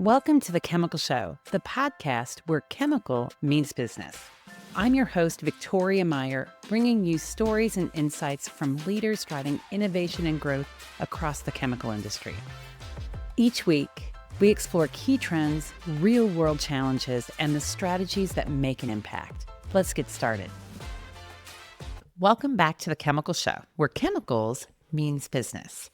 Welcome to The Chemical Show, the podcast where chemical means business. I'm your host, Victoria Meyer, bringing you stories and insights from leaders driving innovation and growth across the chemical industry. Each week, we explore key trends, real-world challenges, and the strategies that make an impact. Let's get started. Welcome back to The Chemical Show, where chemicals means business.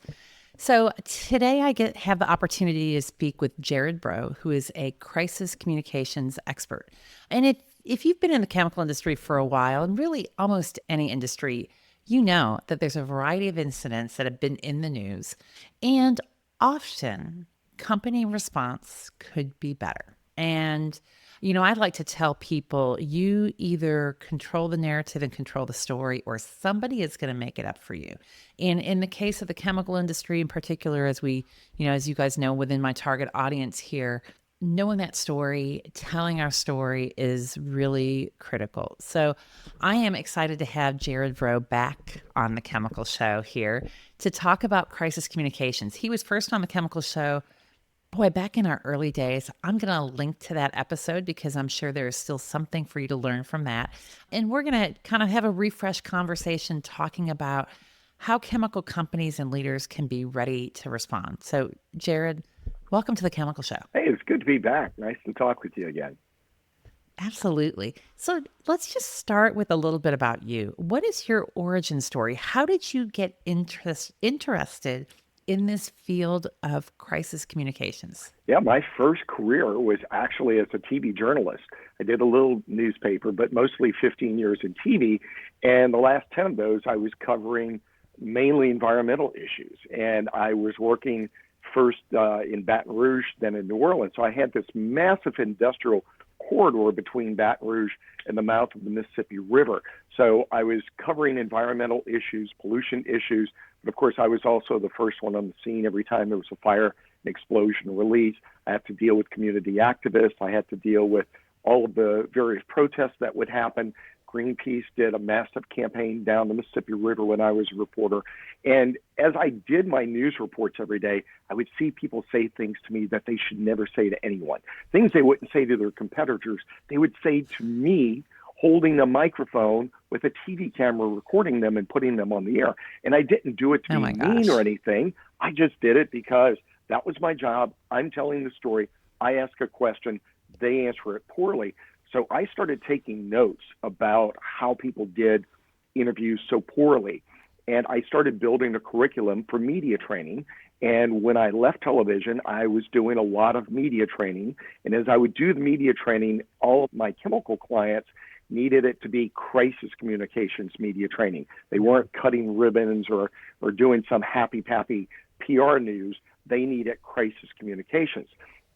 So today I have the opportunity to speak with Gerard Braud, who is a crisis communications expert. And if you've been in the chemical industry for a while, and really almost any industry, you know that there's a variety of incidents that have been in the news, and often company response could be better. And I'd like to tell people you either control the narrative and control the story, or somebody is going to make it up for you. And in the case of the chemical industry in particular, as you guys know, within my target audience here, knowing that story, telling our story is really critical. So I am excited to have Gerard Braud back on the Chemical Show here to talk about crisis communications. He was first on the Chemical Show back in our early days. I'm going to link to that episode because I'm sure there is still something for you to learn from that. And we're going to kind of have a refresh conversation talking about how chemical companies and leaders can be ready to respond. So, Gerard, welcome to the Chemical Show. Hey, it's good to be back. Nice to talk with you again. Absolutely. So let's just start with a little bit about you. What is your origin story? How did you get interested in this field of crisis communications? Yeah, my first career was actually as a TV journalist. I did a little newspaper, but mostly 15 years in TV. And the last 10 of those, I was covering mainly environmental issues. And I was working first in Baton Rouge, then in New Orleans. So I had this massive industrial corridor between Baton Rouge and the mouth of the Mississippi River. So I was covering environmental issues, pollution issues. But of course, I was also the first one on the scene every time there was a fire, an explosion, a release. I had to deal with community activists. I had to deal with all of the various protests that would happen. Greenpeace did a massive campaign down the Mississippi River when I was a reporter. And as I did my news reports every day, I would see people say things to me that they should never say to anyone. Things they wouldn't say to their competitors, they would say to me, holding a microphone with a TV camera, recording them and putting them on the air. And I didn't do it to be mean or anything. I just did it because that was my job. I'm telling the story. I ask a question. They answer it poorly. So I started taking notes about how people did interviews so poorly. And I started building a curriculum for media training. And when I left television, I was doing a lot of media training. And as I would do the media training, all of my chemical clients needed it to be crisis communications media training. They weren't cutting ribbons or doing some happy-pappy PR news. They needed crisis communications.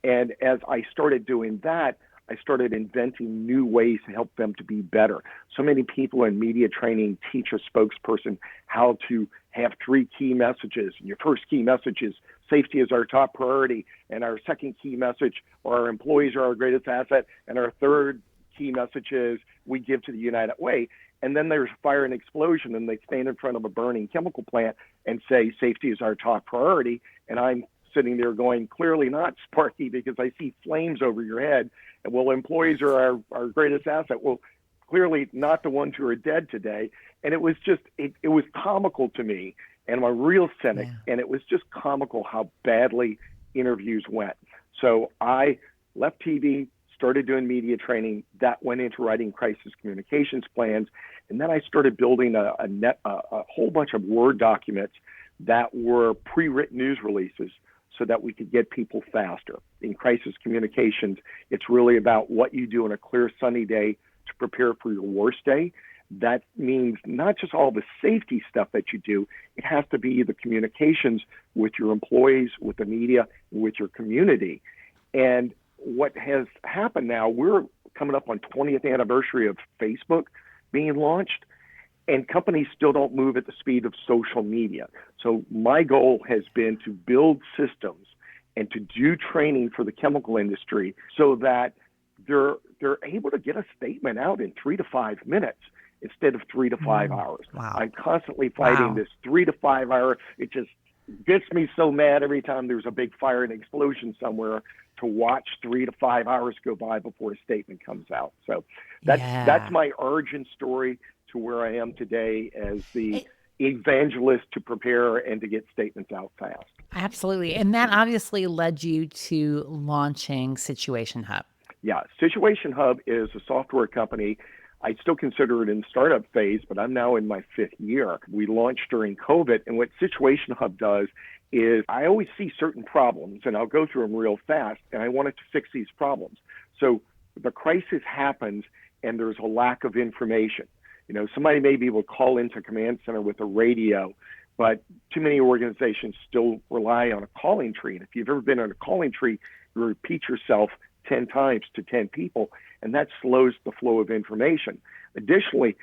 And as I started doing that, I started inventing new ways to help them to be better. So many people in media training teach a spokesperson how to have 3 key messages. And your first key message is safety is our top priority. And our second key message, our employees are our greatest asset. And our third key message is we give to the United Way. And then there's fire and explosion, and they stand in front of a burning chemical plant and say safety is our top priority. And I'm sitting there going, clearly not, Sparky, because I see flames over your head. And well, employees are our greatest asset. Well, clearly not the ones who are dead today. And it was just, it was comical to me. And I'm a real cynic. Yeah. And it was just comical how badly interviews went. So I left TV, started doing media training. That went into writing crisis communications plans. And then I started building a whole bunch of Word documents that were pre-written news releases so that we could get people faster. In crisis communications, it's really about what you do on a clear, sunny day to prepare for your worst day. That means not just all the safety stuff that you do, it has to be the communications with your employees, with the media, and with your community. And what has happened now, we're coming up on 20th anniversary of Facebook being launched, and companies still don't move at the speed of social media. So my goal has been to build systems and to do training for the chemical industry so that they're able to get a statement out in 3 to 5 minutes instead of 3 to 5 hours. Wow. I'm constantly fighting this 3 to 5 hour. It just gets me so mad every time there's a big fire and explosion somewhere to watch 3 to 5 hours go by before a statement comes out. So that's Yeah. my origin story to where I am today as the It- evangelist to prepare and to get statements out fast. Absolutely. And that obviously led you to launching Situation Hub. Yeah, SituationHub is a software company. I still consider it in startup phase, but I'm now in my 5th year. We launched during COVID, and what SituationHub does is I always see certain problems, and I'll go through them real fast, and I wanted to fix these problems. So the crisis happens, and there's a lack of information. You know, somebody may be able to call into command center with a radio, but too many organizations still rely on a calling tree. And if you've ever been on a calling tree, you repeat yourself 10 times to 10 people, and that slows the flow of information. Additionally,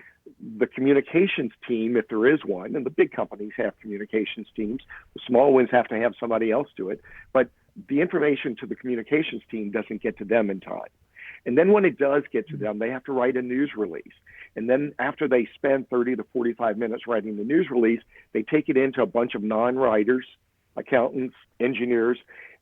the communications team, if there is one, and the big companies have communications teams, the small ones have to have somebody else do it, but the information to the communications team doesn't get to them in time. And then when it does get to them, they have to write a news release. And then after they spend 30 to 45 minutes writing the news release, they take it into a bunch of non-writers, accountants, engineers,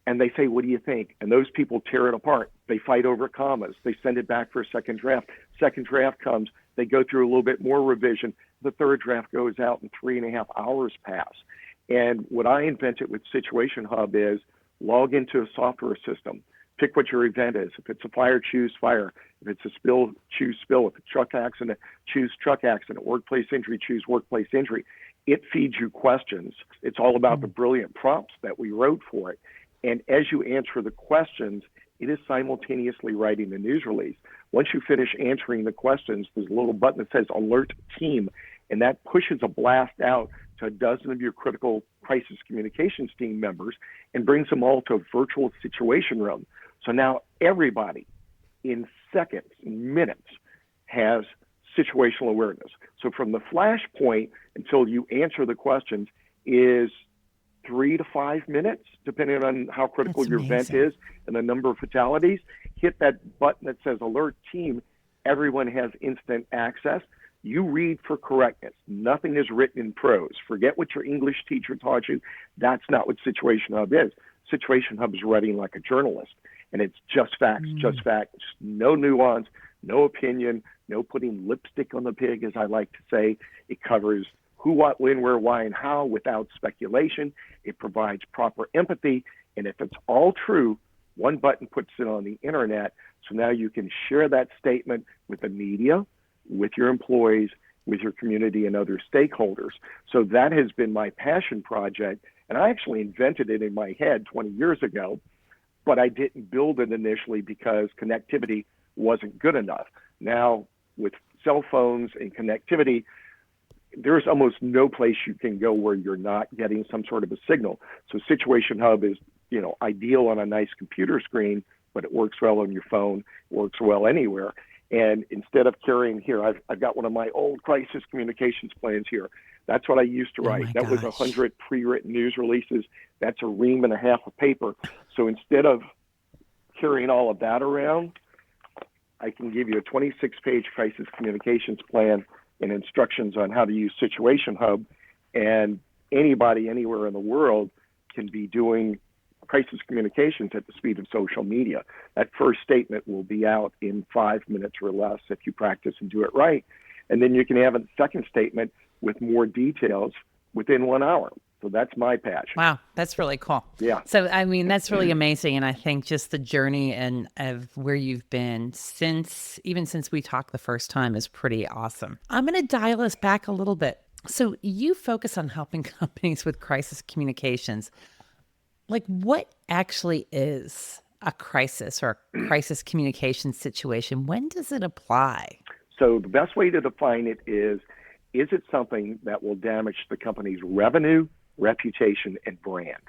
and they say, what do you think? And those people tear it apart. They fight over commas. They send it back for a second draft. Second draft comes. They go through a little bit more revision. The third draft goes out and 3.5 hours pass. And what I invented with SituationHub is log into a software system. Pick what your event is. If it's a fire, choose fire. If it's a spill, choose spill. If it's a truck accident, choose truck accident. Workplace injury, choose workplace injury. It feeds you questions. It's all about the brilliant prompts that we wrote for it. And as you answer the questions, it is simultaneously writing the news release. Once you finish answering the questions, there's a little button that says alert team, and that pushes a blast out to a dozen of your critical crisis communications team members and brings them all to a virtual situation room. So now everybody in seconds, minutes, has situational awareness. So from the flash point until you answer the questions is 3 to 5 minutes, depending on how critical That's your event amazing. is and the number of fatalities. Hit that button that says alert team. Everyone has instant access. You read for correctness. Nothing is written in prose. Forget what your English teacher taught you. That's not what SituationHub is. SituationHub is writing like a journalist, and it's just facts, just facts, no nuance, no opinion, no putting lipstick on the pig, as I like to say. It covers who, what, when, where, why, and how without speculation. It provides proper empathy. And if it's all true, one button puts it on the internet. So now you can share that statement with the media, with your employees, with your community and other stakeholders. So that has been my passion project. And I actually invented it in my head 20 years ago, but I didn't build it initially because connectivity wasn't good enough. Now, with cell phones and connectivity, there's almost no place you can go where you're not getting some sort of a signal. So SituationHub is, ideal on a nice computer screen, but it works well on your phone, works well anywhere. And instead of carrying here, I've got one of my old crisis communications plans here. That's what I used to Oh write. my That was gosh. 100 pre-written news releases. That's a ream and a half of paper. So instead of carrying all of that around, I can give you a 26-page crisis communications plan and instructions on how to use SituationHub, and anybody anywhere in the world can be doing crisis communications at the speed of social media. That first statement will be out in 5 minutes or less if you practice and do it right. And then you can have a second statement with more details within 1 hour. So that's my passion. Wow, that's really cool. Yeah. So, I mean, that's really amazing. And I think just the journey and of where you've been since we talked the first time is pretty awesome. I'm going to dial us back a little bit. So you focus on helping companies with crisis communications. Like, what actually is a crisis or a crisis communication situation? When does it apply? So the best way to define it is it something that will damage the company's revenue, reputation, and brand?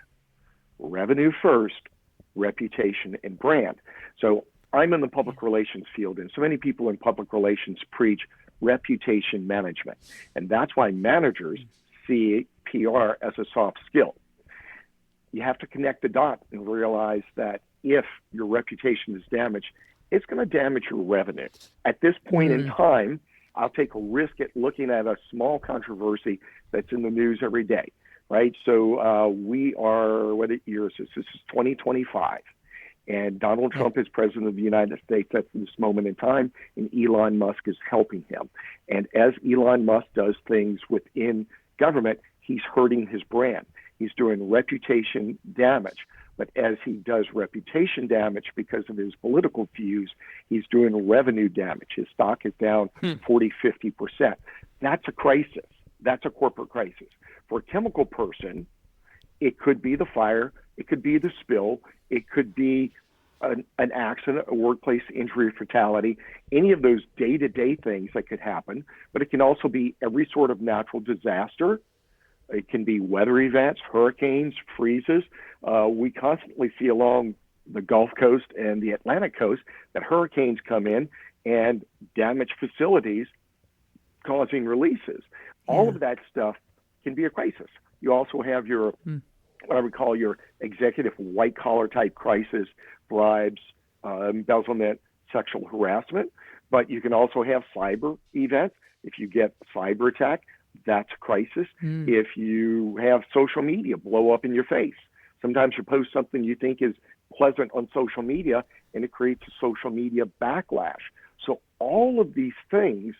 Revenue first, reputation, and brand. So I'm in the public relations field, and so many people in public relations preach reputation management. And that's why managers see PR as a soft skill. You have to connect the dots and realize that if your reputation is damaged, it's going to damage your revenue. At this point in time, I'll take a risk at looking at a small controversy that's in the news every day. right? So we are, what year is this? This is 2025. And Donald Yeah. Trump is president of the United States at this moment in time, and Elon Musk is helping him. And as Elon Musk does things within government, he's hurting his brand. He's doing reputation damage. But as he does reputation damage because of his political views, he's doing revenue damage. His stock is down 40, 50%. That's a crisis. That's a corporate crisis. For a chemical person, it could be the fire, it could be the spill, it could be an accident, a workplace injury or fatality, any of those day-to-day things that could happen. But it can also be every sort of natural disaster. It can be weather events, hurricanes, freezes. We constantly see along the Gulf Coast and the Atlantic coast that hurricanes come in and damage facilities, causing releases. All of that stuff can be a crisis. You also have your, what I would call your executive white-collar type crisis, bribes, embezzlement, sexual harassment. But you can also have cyber events. If you get a cyber attack, that's a crisis. If you have social media blow up in your face, sometimes you post something you think is pleasant on social media and it creates a social media backlash. So all of these things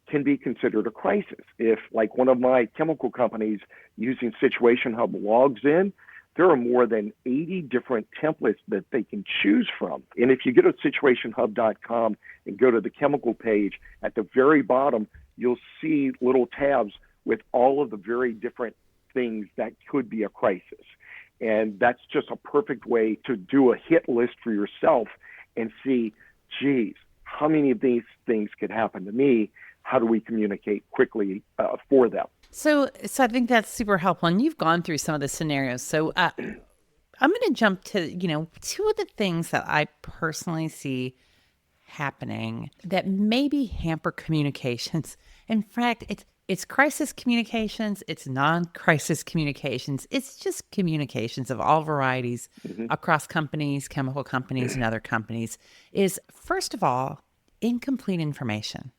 can be considered a crisis. If, like, one of my chemical companies using SituationHub logs in, there are more than 80 different templates that they can choose from. And if you go to situationhub.com and go to the chemical page, at the very bottom, you'll see little tabs with all of the very different things that could be a crisis. And that's just a perfect way to do a hit list for yourself and see, geez, how many of these things could happen to me? How do we communicate quickly for them? So I think that's super helpful. And you've gone through some of the scenarios. So I'm going to jump to, two of the things that I personally see happening that maybe hamper communications. In fact, it's crisis communications, it's non-crisis communications, it's just communications of all varieties across companies, chemical companies, and other companies, is, first of all, incomplete information.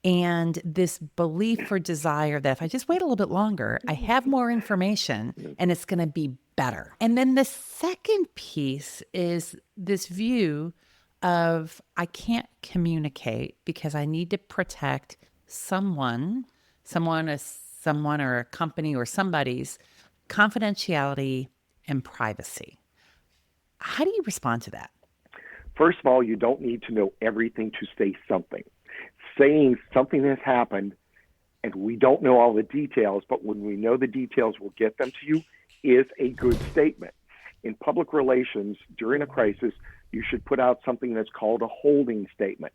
And this belief or desire that if I just wait a little bit longer, I have more information and it's going to be better. And then the second piece is this view of I can't communicate because I need to protect someone or a company or somebody's confidentiality and privacy. How do you respond to that? First of all, you don't need to know everything to say something. Saying something has happened and we don't know all the details, but when we know the details, we'll get them to you, is a good statement. In public relations, during a crisis, you should put out something that's called a holding statement.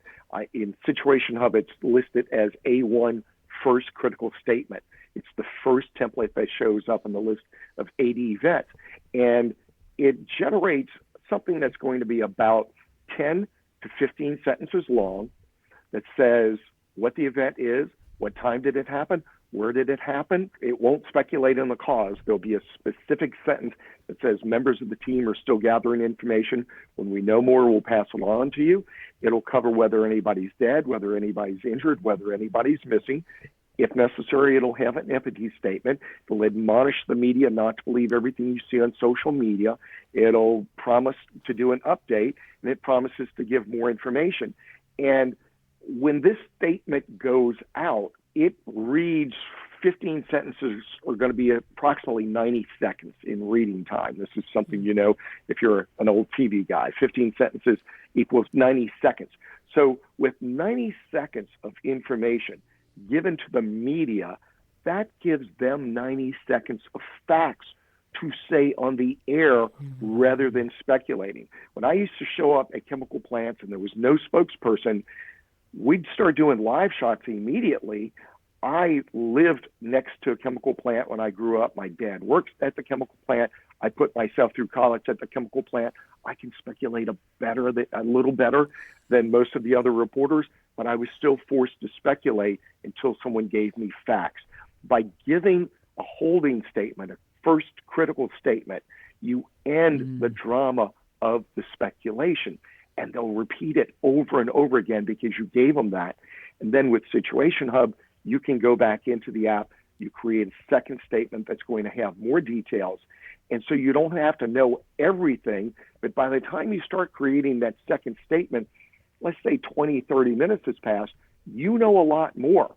In SituationHub, it's listed as A1, first critical statement. It's the first template that shows up on the list of 80 events. And it generates something that's going to be about 10 to 15 sentences long that says what the event is, what time did it happen, where did it happen. It won't speculate on the cause. There'll be a specific sentence that says members of the team are still gathering information. When we know more, we'll pass it on to you. It'll cover whether anybody's dead, whether anybody's injured, whether anybody's missing. If necessary, it'll have an empathy statement. It'll admonish the media not to believe everything you see on social media. It'll promise to do an update, and it promises to give more information. And when this statement goes out, it reads 15 sentences are going to be approximately 90 seconds in reading time. This is something, if you're an old TV guy, 15 sentences equals 90 seconds. So with 90 seconds of information given to the media, that gives them 90 seconds of facts to say on the air rather than speculating. When I used to show up at chemical plants and there was no spokesperson, we'd start doing live shots immediately. I lived next to a chemical plant when I grew up. My dad works at the chemical plant. I put myself through college at the chemical plant. I can speculate a little better than most of the other reporters, but I was still forced to speculate until someone gave me facts. By giving a holding statement, a first critical statement, you end the drama of the speculation. And they'll repeat it over and over again because you gave them that. And then with SituationHub, you can go back into the app, You create a second statement that's going to have more details. And so you don't have to know everything, but by the time you start creating that second statement, let's say 20, 30 minutes has passed, you know a lot more.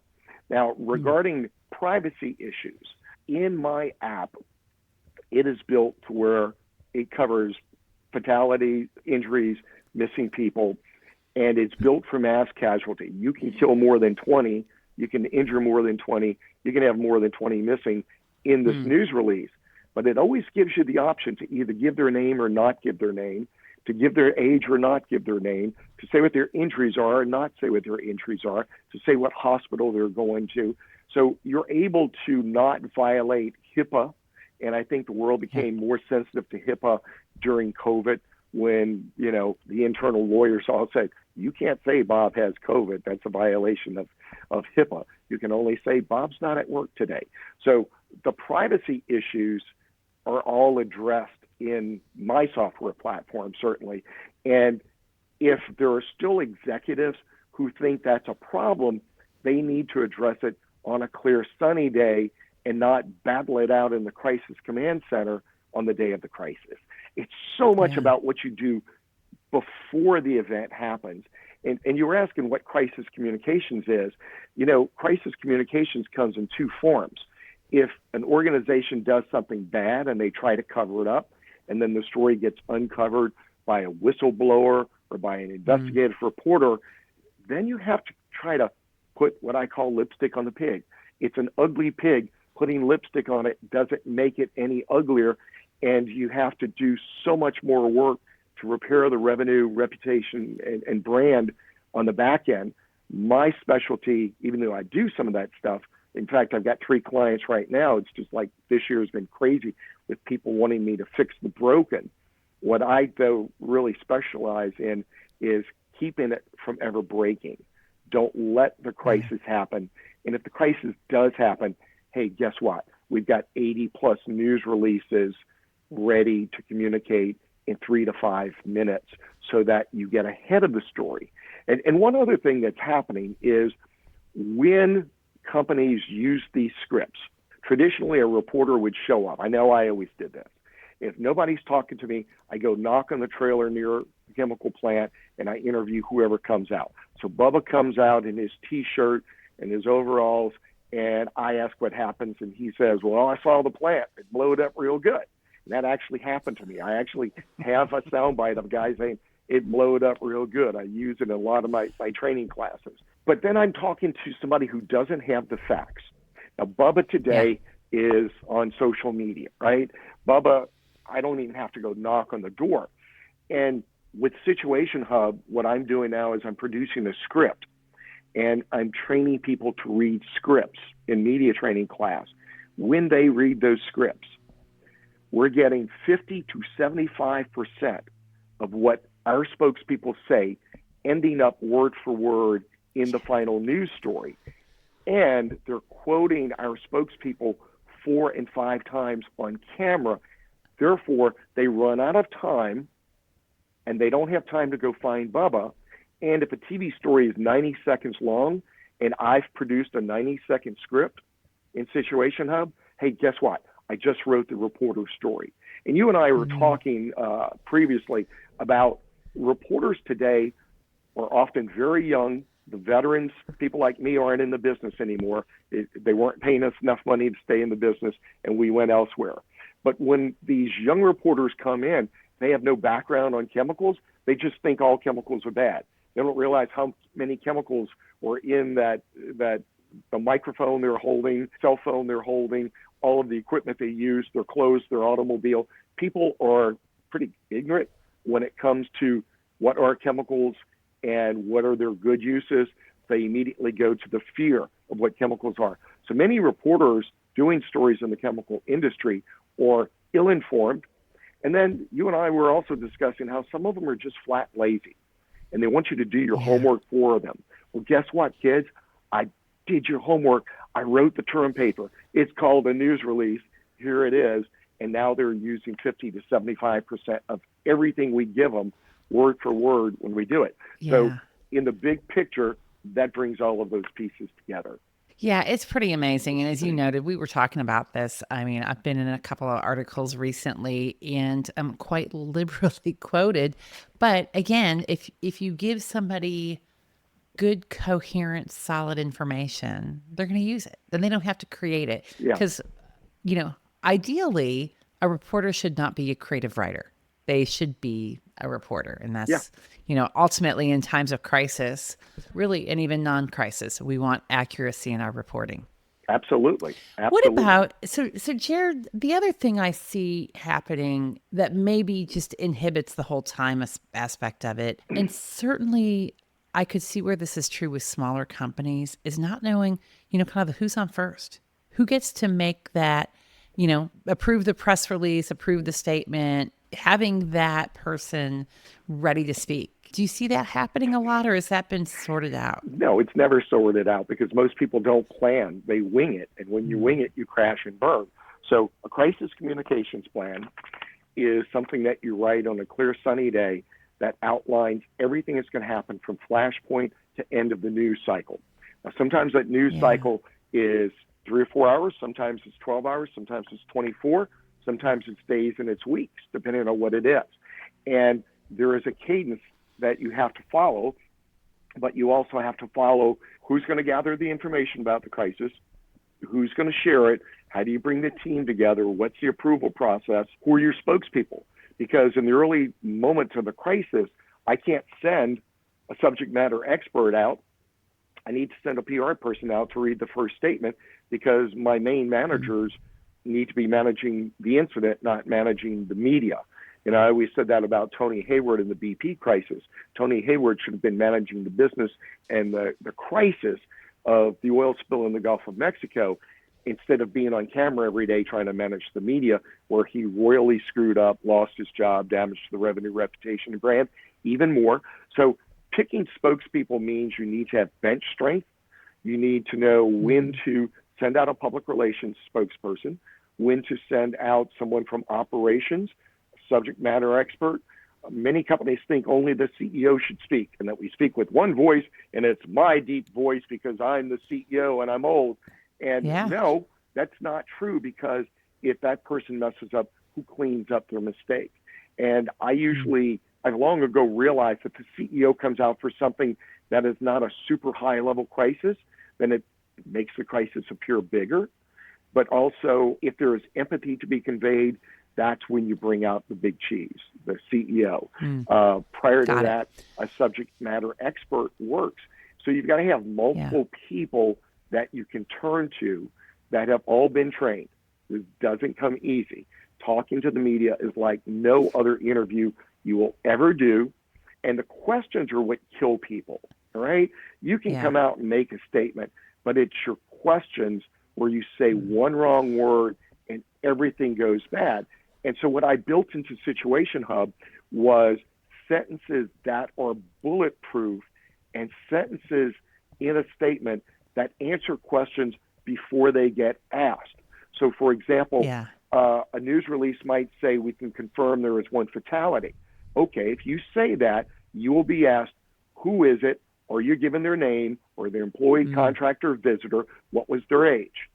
Now, regarding privacy issues, in my app, it is built to where it covers fatality, injuries, missing people, and it's built for mass casualty. You can kill more than 20, you can injure more than 20, you can have more than 20 missing in this news release. But it always gives you the option to either give their name or not give their name, to give their age or not give their name, to say what their injuries are or not say what their injuries are, to say what hospital they're going to. So you're able to not violate HIPAA. And I think the world became more sensitive to HIPAA during COVID when, the internal lawyers all said, you can't say Bob has COVID. That's a violation of HIPAA. You can only say Bob's not at work today. So the privacy issues are all addressed in my software platform, certainly. And if there are still executives who think that's a problem, they need to address it on a clear, sunny day and not battle it out in the crisis command center on the day of the crisis. It's so much about what you do before the event happens. And you were asking what crisis communications is. Crisis communications comes in two forms. If an organization does something bad and they try to cover it up, and then the story gets uncovered by a whistleblower or by an investigative reporter, then you have to try to put what I call lipstick on the pig. It's an ugly pig. Putting lipstick on it doesn't make it any uglier, and you have to do so much more work to repair the revenue, reputation, and brand on the back end. My specialty, even though I do some of that stuff, in fact, I've got 3 clients right now. It's just like this year has been crazy with people wanting me to fix the broken. What I, though, really specialize in is keeping it from ever breaking. Don't let the crisis happen. And if the crisis does happen, hey, guess what? We've got 80 plus news releases ready to communicate in 3 to 5 minutes so that you get ahead of the story. And one other thing that's happening is when companies use these scripts, traditionally a reporter would show up. I know I always did this. If nobody's talking to me, I go knock on the trailer near the chemical plant and I interview whoever comes out. So Bubba comes out in his T-shirt and his overalls, and I ask what happens, and he says, well, I saw the plant. It blew it up real good. And that actually happened to me. I actually have a soundbite of guys saying, it blew it up real good. I use it in a lot of my training classes. But then I'm talking to somebody who doesn't have the facts. Now, Bubba today is on social media, right? Bubba, I don't even have to go knock on the door. And with SituationHub, what I'm doing now is I'm producing a script, and I'm training people to read scripts in media training class. When they read those scripts, we're getting 50 to 75% of what our spokespeople say ending up word for word in the final news story. And they're quoting our spokespeople 4 and 5 times on camera. Therefore, they run out of time, and they don't have time to go find Bubba. And if a TV story is 90 seconds long, and I've produced a 90-second script in SituationHub, hey, guess what? I just wrote the reporter story. And you and I were talking previously about reporters today are often very young. The veterans, people like me, aren't in the business anymore. They weren't paying us enough money to stay in the business, and we went elsewhere. But when these young reporters come in, they have no background on chemicals. They just think all chemicals are bad. They don't realize how many chemicals were in that the microphone they're holding, cell phone they're holding, all of the equipment they use, their clothes, their automobile. People are pretty ignorant when it comes to what are chemicals and what are their good uses. They immediately go to the fear of what chemicals are. So many reporters doing stories in the chemical industry are ill-informed. And then you and I were also discussing how some of them are just flat lazy, and they want you to do your homework for them. Well, guess what, kids? I did your homework. I wrote the term paper. It's called a news release. Here it is. And now they're using 50 to 75% of everything we give them word for word when we do it. So in the big picture, that brings all of those pieces together. Yeah, it's pretty amazing. And as you noted, we were talking about this. I mean, I've been in a couple of articles recently and I'm quite liberally quoted. But again, if you give somebody good, coherent, solid information, they're going to use it. Then they don't have to create it. Yeah, Because, ideally, a reporter should not be a creative writer. They should be a reporter. And yeah, that's, ultimately in times of crisis, really, and even non-crisis, we want accuracy in our reporting. absolutely. What Absolutely. about, so Jared, the other thing I see happening that maybe just inhibits the whole time aspect of it, and certainly I could see where this is true with smaller companies, is not knowing, kind of the who's on first. Who gets to make that, approve the press release, approve the statement, having that person ready to speak. Do you see that happening a lot, or has that been sorted out? No, it's never sorted out because most people don't plan. They wing it. And when you wing it, you crash and burn. So a crisis communications plan is something that you write on a clear, sunny day that outlines everything that's going to happen from flashpoint to end of the news cycle. Now, sometimes that news cycle is 3 or 4 hours. Sometimes it's 12 hours. Sometimes it's 24. Sometimes it's days and it's weeks, depending on what it is. And there is a cadence that you have to follow, but you also have to follow who's going to gather the information about the crisis, who's going to share it, how do you bring the team together, what's the approval process, who are your spokespeople? Because in the early moments of a crisis, I can't send a subject matter expert out. I need to send a PR person out to read the first statement because my main managers need to be managing the incident, not managing the media. I always said that about Tony Hayward in the BP crisis. Tony Hayward should have been managing the business and the crisis of the oil spill in the Gulf of Mexico instead of being on camera every day trying to manage the media, where he royally screwed up, lost his job, damaged the revenue, reputation, and brand even more. So picking spokespeople means you need to have bench strength. You need to know when to send out a public relations spokesperson, when to send out someone from operations, subject matter expert. Many companies think only the CEO should speak and that we speak with one voice and it's my deep voice because I'm the CEO and I'm old. And no, that's not true, because if that person messes up, who cleans up their mistake? And I've long ago realized that the CEO comes out for something that is not a super high level crisis, then it makes the crisis appear bigger. But also, if there is empathy to be conveyed, that's when you bring out the big cheese, the CEO. Prior to that, a subject matter expert works. So you've got to have multiple people that you can turn to that have all been trained. This doesn't come easy. Talking to the media is like no other interview you will ever do. And the questions are what kill people, all right? You can come out and make a statement, but it's your questions where you say one wrong word and everything goes bad. And so what I built into SituationHub was sentences that are bulletproof and sentences in a statement that answer questions before they get asked. So, for example, a news release might say, we can confirm there is one fatality. Okay, if you say that, you will be asked, who is it? Are you given their name or their employee, contractor, visitor? What was their age?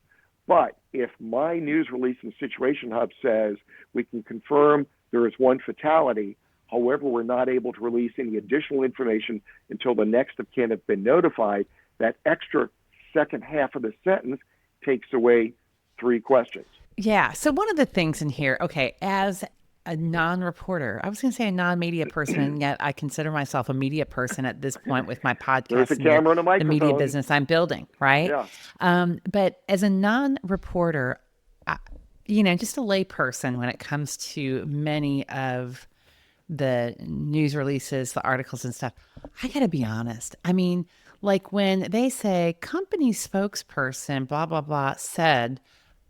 But if my news release in SituationHub says we can confirm there is one fatality, however, we're not able to release any additional information until the next of kin have been notified, that extra second half of the sentence takes away 3 questions. Yeah. So one of the things in here, okay, as a non-reporter, I was going to say a non-media person, and yet I consider myself a media person at this point with my podcast. There's a camera and a microphone. The media business I'm building, right? Yeah. But as a non-reporter, just a lay person when it comes to many of the news releases, the articles and stuff, I got to be honest. I mean, like when they say company spokesperson, blah, blah, blah, said,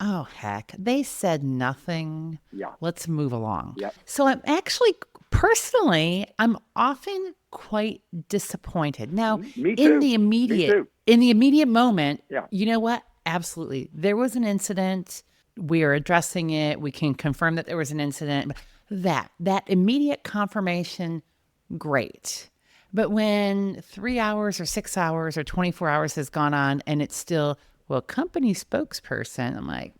oh, heck, they said nothing. Yeah. Let's move along. Yep. So I'm actually, personally, I'm often quite disappointed. Now, Me too. in the immediate moment, you know what? Absolutely. There was an incident. We are addressing it. We can confirm that there was an incident. That immediate confirmation, great. But when 3 hours or 6 hours or 24 hours has gone on and it's still, well, company spokesperson. I'm like,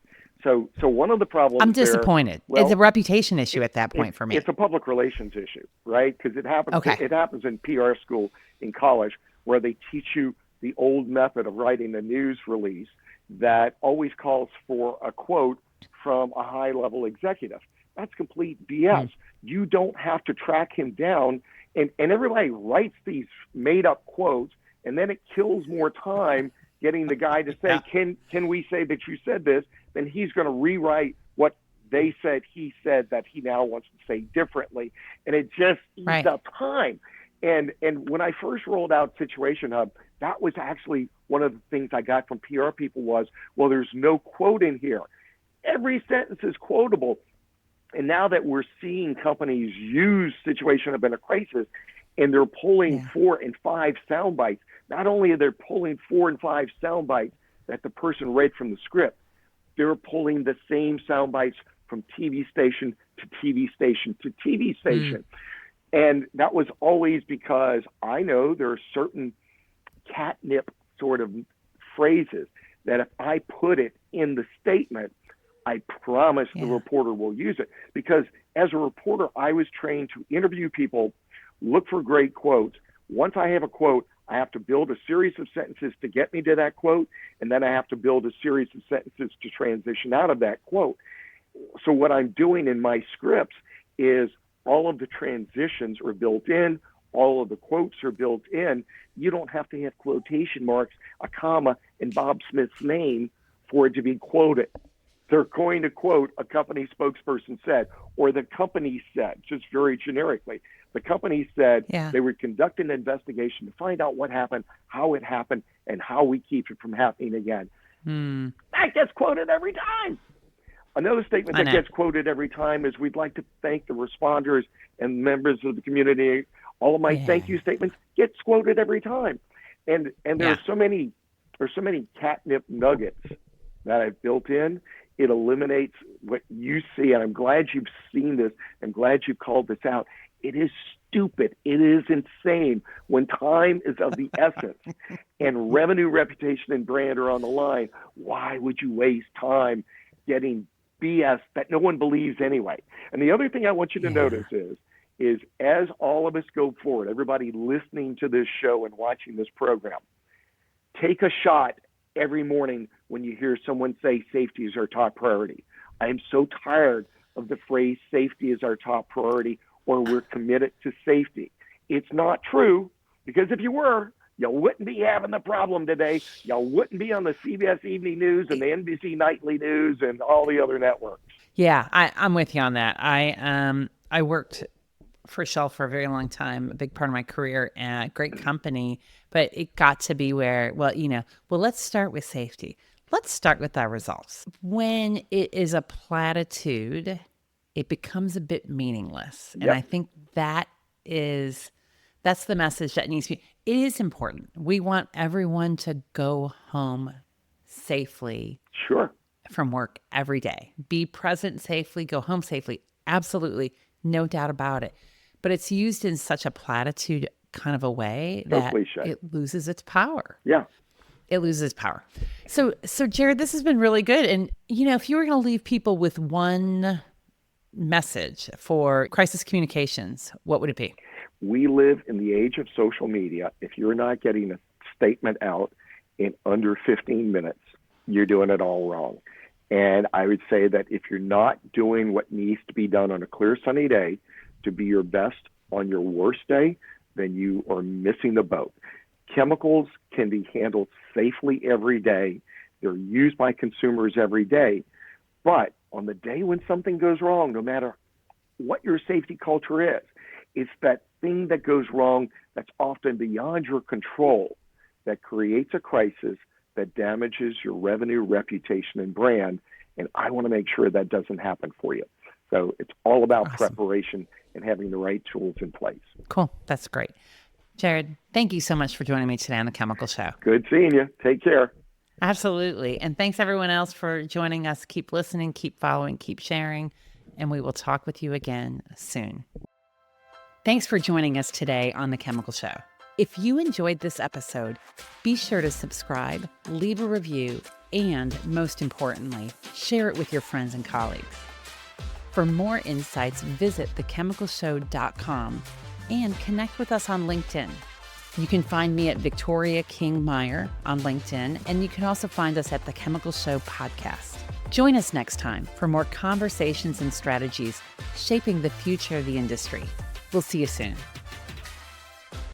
So one of the problems I'm disappointed. Well, it's a reputation issue at that point for me. It's a public relations issue, right? Because it happens. Okay. It happens in PR school in college, where they teach you the old method of writing a news release that always calls for a quote from a high-level executive. That's complete BS. You don't have to track him down, and everybody writes these made-up quotes, and then it kills more time getting the guy to say, can we say that you said this? Then he's going to rewrite what they said he said that he now wants to say differently. And it just eats up time. And when I first rolled out SituationHub, that was actually one of the things I got from PR people was, well, there's no quote in here. Every sentence is quotable. And now that we're seeing companies use SituationHub in a crisis, and they're pulling 4 and 5 sound bites, not only are they pulling 4 and 5 sound bites that the person read from the script, they're pulling the same sound bites from TV station to TV station to TV station. And that was always because I know there are certain catnip sort of phrases that if I put it in the statement, I promise the reporter will use it. Because as a reporter, I was trained to interview people, look for great quotes. Once I have a quote, I have to build a series of sentences to get me to that quote, and then I have to build a series of sentences to transition out of that quote. So what I'm doing in my scripts is all of the transitions are built in, all of the quotes are built in. You don't have to have quotation marks, a comma, and Bob Smith's name for it to be quoted. They're going to quote a company spokesperson said, or the company said, just very generically. The company said they would conduct an investigation to find out what happened, how it happened, and how we keep it from happening again. That gets quoted every time. Another statement that gets quoted every time is, we'd like to thank the responders and members of the community. All of my thank you statements gets quoted every time. And there are so many catnip nuggets that I've built in. It eliminates what you see, and I'm glad you've seen this. I'm glad you called this out. It is stupid. It is insane when time is of the essence and revenue, reputation, and brand are on the line. Why would you waste time getting BS that no one believes anyway? And the other thing I want you to notice is as all of us go forward, everybody listening to this show and watching this program, take a shot every morning when you hear someone say safety is our top priority. I am so tired of the phrase safety is our top priority, or we're committed to safety. It's not true, because if you were, you wouldn't be having the problem today. You wouldn't be on the CBS Evening News and the NBC Nightly News and all the other networks. Yeah, I'm with you on that. I worked for Shell for a very long time, a big part of my career, and a great company, but it got to be where, let's start with safety. Let's start with our results. When it is a platitude, it becomes a bit meaningless. And I think that's the message that needs to be. It is important. We want everyone to go home safely. Sure. From work every day. Be present safely, go home safely. Absolutely. No doubt about it. But it's used in such a platitude kind of a way that it loses its power. Yeah. It loses power. So Gerard, this has been really good. And, if you were going to leave people with one message for crisis communications, what would it be? We live in the age of social media. If you're not getting a statement out in under 15 minutes, you're doing it all wrong. And I would say that if you're not doing what needs to be done on a clear, sunny day to be your best on your worst day, then you are missing the boat. Chemicals can be handled safely every day. They're used by consumers every day. But on the day when something goes wrong, no matter what your safety culture is, it's that thing that goes wrong that's often beyond your control that creates a crisis that damages your revenue, reputation, and brand. And I want to make sure that doesn't happen for you. So it's all about preparation and having the right tools in place. Cool. That's great. Gerard, thank you so much for joining me today on The Chemical Show. Good seeing you. Take care. Absolutely. And thanks everyone else for joining us. Keep listening, keep following, keep sharing, and we will talk with you again soon. Thanks for joining us today on The Chemical Show. If you enjoyed this episode, be sure to subscribe, leave a review, and most importantly, share it with your friends and colleagues. For more insights, visit thechemicalshow.com and connect with us on LinkedIn. You can find me at Victoria King Meyer on LinkedIn, and you can also find us at The Chemical Show Podcast. Join us next time for more conversations and strategies shaping the future of the industry. We'll see you soon.